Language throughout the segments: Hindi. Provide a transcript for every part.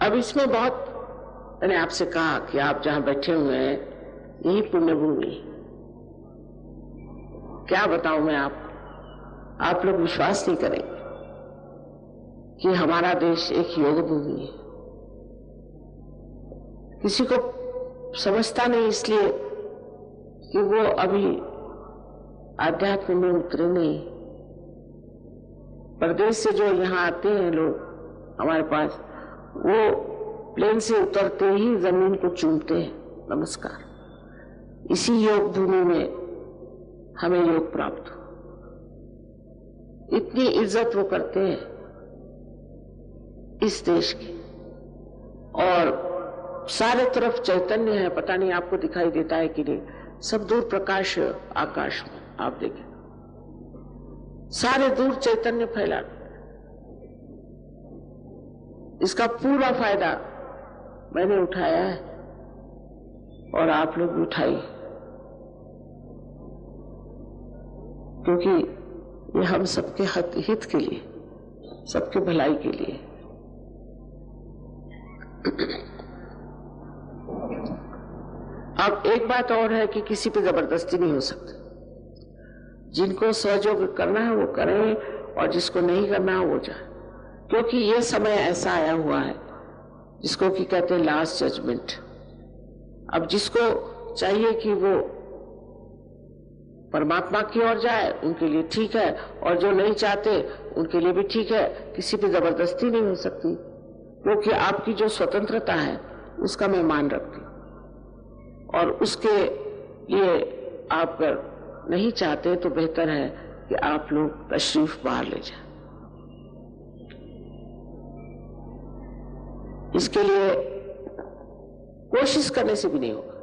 अब इसमें बहुत मैंने आपसे कहा कि आप जहां बैठे हुए हैं यही पुण्य भूमि। क्या बताऊं मैं आपको, आप लोग विश्वास नहीं करेंगे कि हमारा देश एक योग भूमि है। किसी को समझता नहीं इसलिए कि वो अभी आध्यात्म में उतरे नहीं। परदेश से जो यहाँ आते हैं लोग हमारे पास, वो प्लेन से उतरते ही जमीन को चूमते हैं, नमस्कार। इसी योग भूमि में हमें योग प्राप्त हो, इतनी इज्जत वो करते हैं इस देश की। और सारे तरफ चैतन्य है, पता नहीं आपको दिखाई देता है कि नहीं, सब दूर प्रकाश आकाश में आप देखें, सारे दूर चैतन्य फैला। इसका पूरा फायदा मैंने उठाया है और आप लोग भी उठाइए, क्योंकि ये हम सबके हित के लिए, सबके भलाई के लिए। अब एक बात और है कि किसी पे जबरदस्ती नहीं हो सकती। जिनको सहयोग करना है वो करें और जिसको नहीं करना है वो जाए, क्योंकि ये समय ऐसा आया हुआ है जिसको कि कहते हैं लास्ट जजमेंट। अब जिसको चाहिए कि वो परमात्मा की ओर जाए उनके लिए ठीक है, और जो नहीं चाहते उनके लिए भी ठीक है। किसी पे जबरदस्ती नहीं हो सकती, क्योंकि आपकी जो स्वतंत्रता है उसका मैं मान रखती हूँ, और उसके लिए आप अगर नहीं चाहते तो बेहतर है कि आप लोग तशरीफ बाहर ले जाएं। इसके लिए कोशिश करने से भी नहीं होगा।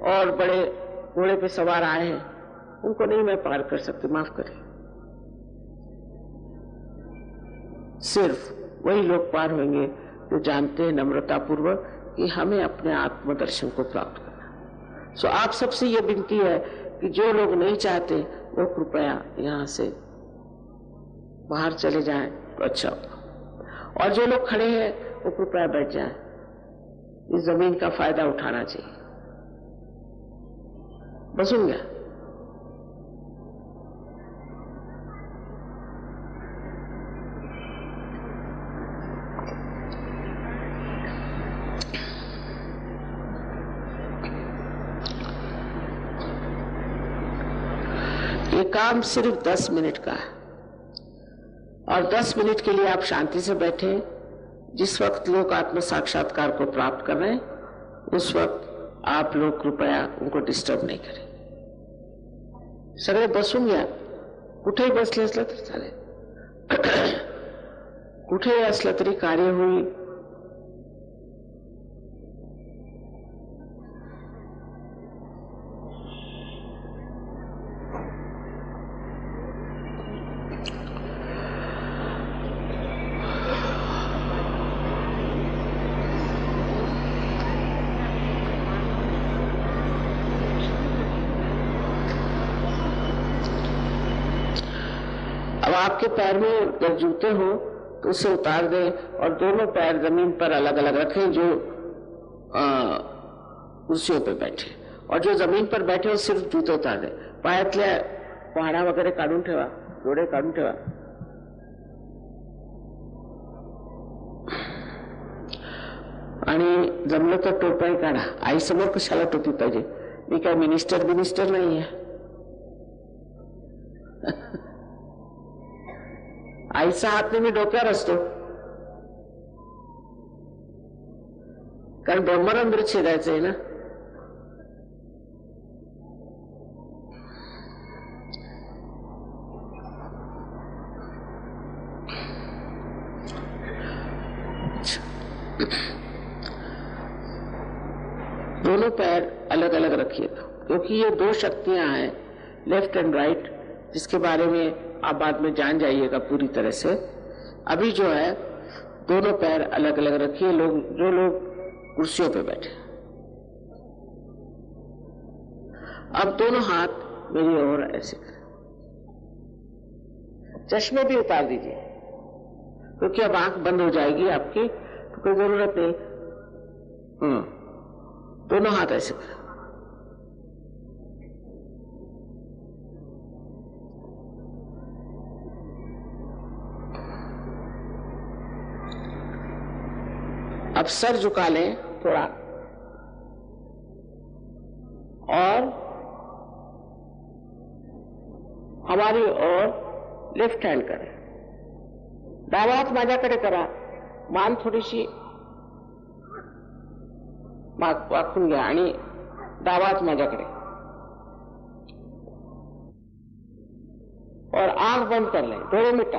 और बड़े घोड़े पे सवार आए हैं, उनको नहीं मैं पार कर सकती, माफ करें। सिर्फ वही लोग पार होंगे जो जानते हैं नम्रता पूर्वक कि हमें अपने आत्मदर्शन को प्राप्त करना। सो आप सबसे ये विनती है कि जो लोग नहीं चाहते वो कृपया यहाँ से बाहर चले जाएं तो अच्छा होगा, और जो लोग खड़े हैं वो कृपया बैठ जाएं। इस जमीन का फायदा उठाना चाहिए। बस हो गया। ये काम सिर्फ 10 मिनट का है, और 10 मिनट के लिए आप शांति से बैठे। जिस वक्त लोग आत्म साक्षात्कार को प्राप्त कर रहे हैं उस वक्त आप लोग कृपया उनको डिस्टर्ब नहीं करें। सगळे बसून घ्या, कुठेही बसले असलं तरी चालेल, कुठेही असलं तरी कार्य होईल। अब आपके पैर में अगर जूते हो तो उसे उतार दें और दोनों पैर जमीन पर अलग अलग रखें। जो कुर्सियों पे बैठे और जो जमीन पर बैठे हो सिर्फ जूते उतार दें। पायातल्या पहाडा वगैरे काढून ठेवा, डोळे काढून ठेवा। आणि जमलं तर टोपाही काढा। आई समोर कशाला टोपी पाहिजे? मी काय मिनिस्टर नाही आहे। आईचा हात नेहमी डोक्यावर असतो, कारण ब्रह्मरंध्र छेदायचं आहे ना। दोनों पैर अलग अलग रखिएगा, क्योंकि ये दो शक्तियां हैं, लेफ्ट एंड राइट, जिसके बारे में आप बाद में जान जाइएगा पूरी तरह से। अभी जो है दोनों पैर अलग अलग रखिए। जो लोग कुर्सियों पे बैठे, अब दोनों हाथ मेरी ओर ऐसे करें। चश्मे भी उतार दीजिए। क्योंकि अब आंख बंद हो जाएगी आपकी, तो कोई जरूरत नहीं। दोनों हाथ ऐसे करें। अब सर झुका लें थोड़ा और हमारी ओर लेफ्ट हैंड करें। डावा हात माझ्याकडे करा, मान थोडीशी वाकून घ्या आणि डावा हात माझ्याकडे और आंख बंद कर लें, 2 मिनट।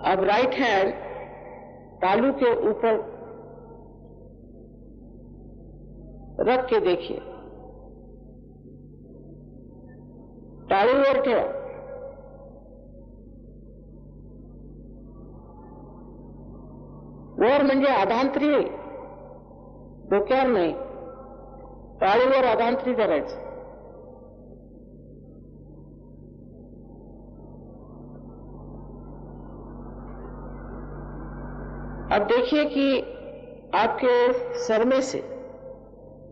अब राइट हैंड तालू के ऊपर रख के देखिए, टाळीवर ठेवा। वर म्हणजे आधांतरी, डोक्यावर नाही, टाळीवर आधांतरी करायचं। अब देखिए कि आपके सर में से,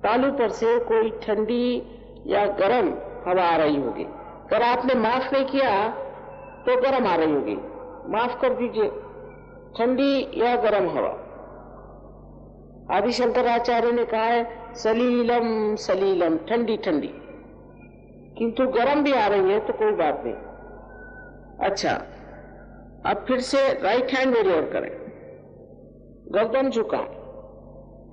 तालू पर से कोई ठंडी या गर्म हवा आ रही होगी। अगर आपने माफ नहीं किया तो गर्म आ रही होगी, माफ कर दीजिए। ठंडी या गर्म हवा, आदि शंकराचार्य ने कहा है सलीलम सलीलम, ठंडी ठंडी, किंतु गर्म भी आ रही है तो कोई बात नहीं। अच्छा, अब फिर से राइट हैंड मेरी ओर करें, गर्दन झुका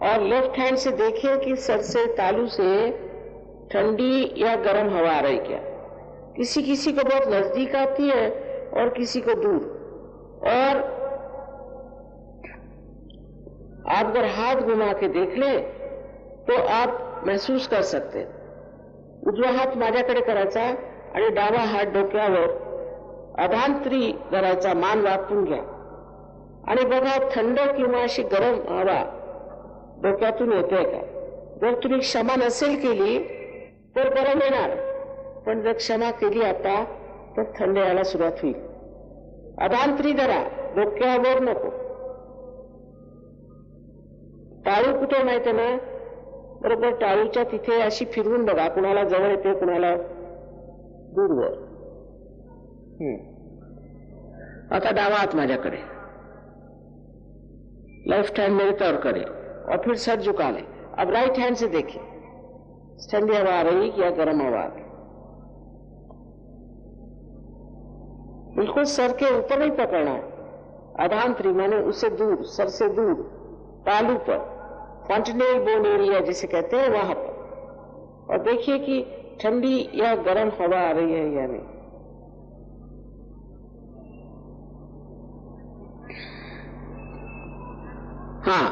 और लेफ्ट हैंड से देखिए कि सर से तालू से ठंडी या गर्म हवा आ रही क्या। किसी किसी को बहुत नजदीक आती है और किसी को दूर। और आप अगर हाथ घुमा के देख ले तो आप महसूस कर सकते। उजवा हात माझ्याकडे करायचा आणि डावा हात डोक्यावर अधांतरी धरायचा, मान वाकून घ्या आणि बघा थंड किंवा अशी गरम हवा डोक्यातून येते का। जर तुम्ही क्षमा नसेल केली तर गरम येणार, पण जर क्षमा केली आता तर थंड यायला सुरुवात होईल। अधांतरी धरा, डोक्यावर नको। टाळू कुठे माहिती ना, बरोबर टाळूच्या तिथे अशी फिरवून बघा, कुणाला जवळ येते कुणाला दूरवर। आता डावा हात माझ्याकडे, लेफ्ट हैंड मेरे तौर करें और फिर सर झुका लें। अब राइट हैंड से देखिए ठंडी हवा आ रही या गर्म हवा आ रही। बिल्कुल सर के ऊपर नहीं पकड़ना है, अधांतरी माने उससे दूर, सर से दूर, तालू पर, फॉन्टेनेल बोन एरिया जिसे कहते हैं वहां पर। और देखिए कि ठंडी या गर्म हवा आ रही है या नहीं। हाँ,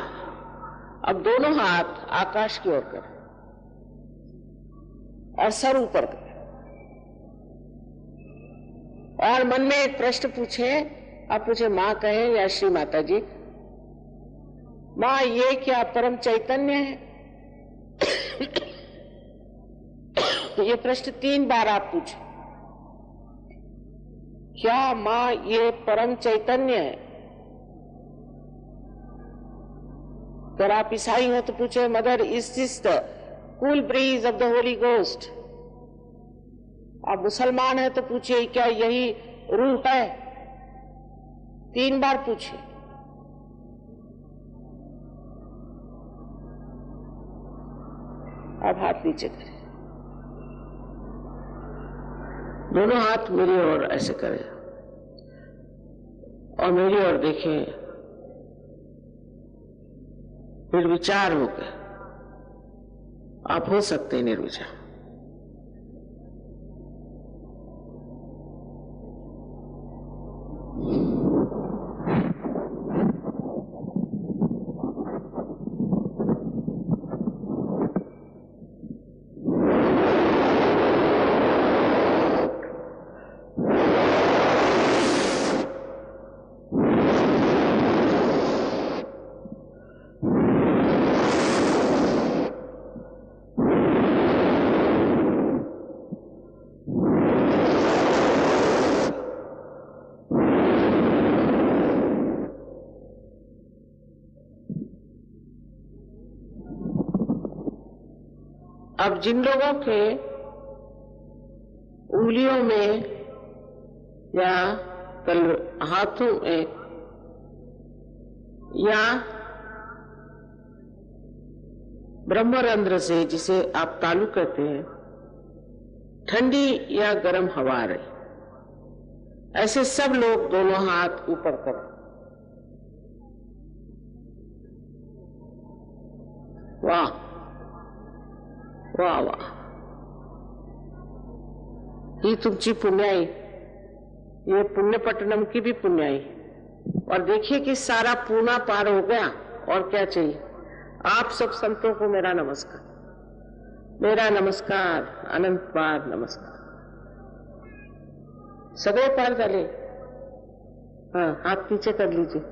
अब दोनों हाथ आकाश की ओर करें और सर ऊपर करें और मन में एक प्रश्न पूछे। आप मुझे माँ कहें या श्री माता जी, माँ ये क्या परम चैतन्य है? ये प्रश्न 3 बार आप पूछे। क्या माँ ये परम चैतन्य है? अगर आप ईसाई हो तो पूछे mother is this the cool bridge of the Holi ghost. आप मुसलमान है तो पूछिए क्या यही रूह है? 3 बार पूछिए। अब हाथ नीचे करें, दोनों हाथ मेरी ओर ऐसे करें और मेरी ओर देखें। निर्विचार होकर आप हो सकते हैं निर्विचार। अब जिन लोगों के उंगलियों में या हाथों में या ब्रह्मरंध्र से, जिसे आप तालु कहते हैं, ठंडी या गर्म हवा आ रही, ऐसे सब लोग दोनों हाथ ऊपर करें। वाह वाह वाह, ही तुमची पुण्याई, ये पुण्यपट्टनम की भी पुण्याई। और देखिए कि सारा पूना पार हो गया, और क्या चाहिए। आप सब संतों को मेरा नमस्कार, मेरा नमस्कार, अनंत बार नमस्कार। सगळे पार झाले। हाँ, हाथ नीचे कर लीजिए।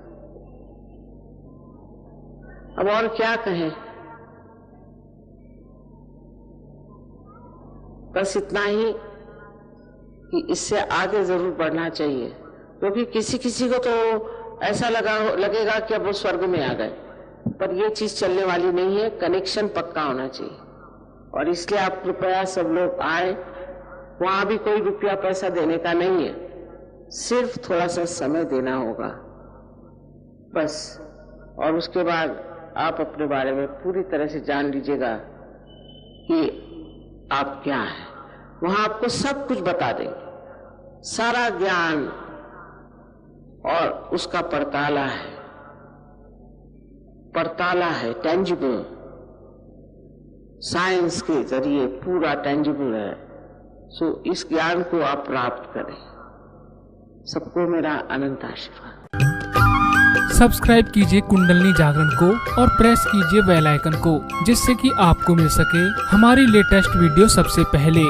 अब और क्या कहें, बस इतना ही कि इससे आगे जरूर बढ़ना चाहिए, क्योंकि किसी किसी को तो ऐसा लगेगा कि अब वो स्वर्ग में आ गए, पर ये चीज चलने वाली नहीं है। कनेक्शन पक्का होना चाहिए, और इसलिए आप कृपया सब लोग आए। वहां भी कोई रुपया पैसा देने का नहीं है, सिर्फ थोड़ा सा समय देना होगा बस। और उसके बाद आप अपने बारे में पूरी तरह से जान लीजिएगा कि आप क्या हैं। वहां आपको सब कुछ बता देंगे, सारा ज्ञान, और उसका परताला है, टेंजिबल, साइंस के जरिए पूरा टेंजिबल है। सो इस ज्ञान को आप प्राप्त करें। सबको मेरा अनंत आशीर्वाद। सब्सक्राइब कीजिए कुंडलिनी जागरण को और प्रेस कीजिए बेल आइकन को, जिससे कि आपको मिल सके हमारी लेटेस्ट वीडियो सबसे पहले।